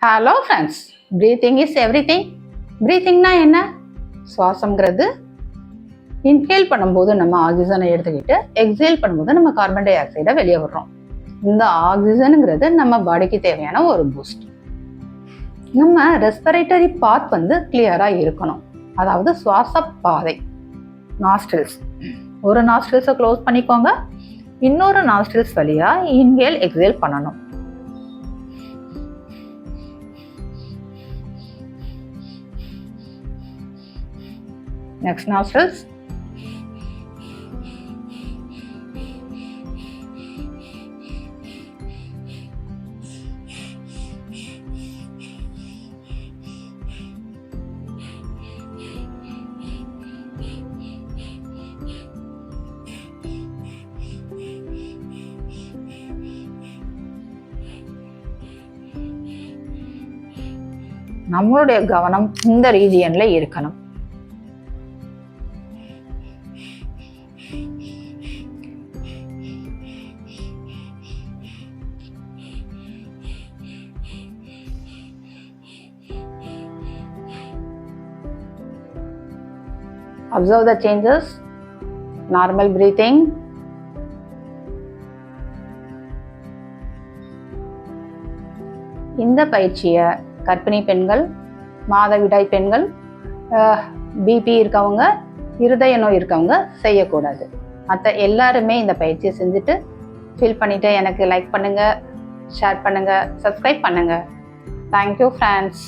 Hello friends, breathing is everything. ப்ரீத்திங்னா என்ன? சுவாசம்ங்கிறது இன்ஹேல் பண்ணும்போது நம்ம ஆக்சிஜனை எடுத்துக்கிட்டு எக்ஸேல் பண்ணும்போது நம்ம கார்பன் டை ஆக்சைடை வெளியே விடுறோம். இந்த ஆக்சிஜனுங்கிறது நம்ம பாடிக்கு தேவையான ஒரு பூஸ்ட். நம்ம ரெஸ்பிரேட்டரி பாத் கிளியரா இருக்கணும். அதாவது சுவாச பாதை, நாஸ்ட்ரில்ஸ். ஒரு நாஸ்ட்ரில்ஸை க்ளோஸ் பண்ணிக்கோங்க, இன்னொரு நாஸ்ட்ரில்ஸ் வழியா இன்ஹேல் எக்ஸேல் பண்ணணும். Next nostrils. நம்மளுடைய கவனம் இந்த ரீஜியன்ல இருக்கணும். Observe the changes. Normal breathing. இந்த பயிற்சியை கர்ப்பிணி பெண்கள், மாதவிடாய் பெண்கள், பிபி இருக்கவங்க, இருதய நோய் இருக்கவங்க செய்யக்கூடாது. மற்ற எல்லாருமே இந்த பயிற்சியை செஞ்சுட்டு ஃபீல் பண்ணிட்டு எனக்கு லைக் பண்ணுங்க, ஷேர் பண்ணுங்க, சப்ஸ்கிரைப் பண்ணுங்க. Thank you friends.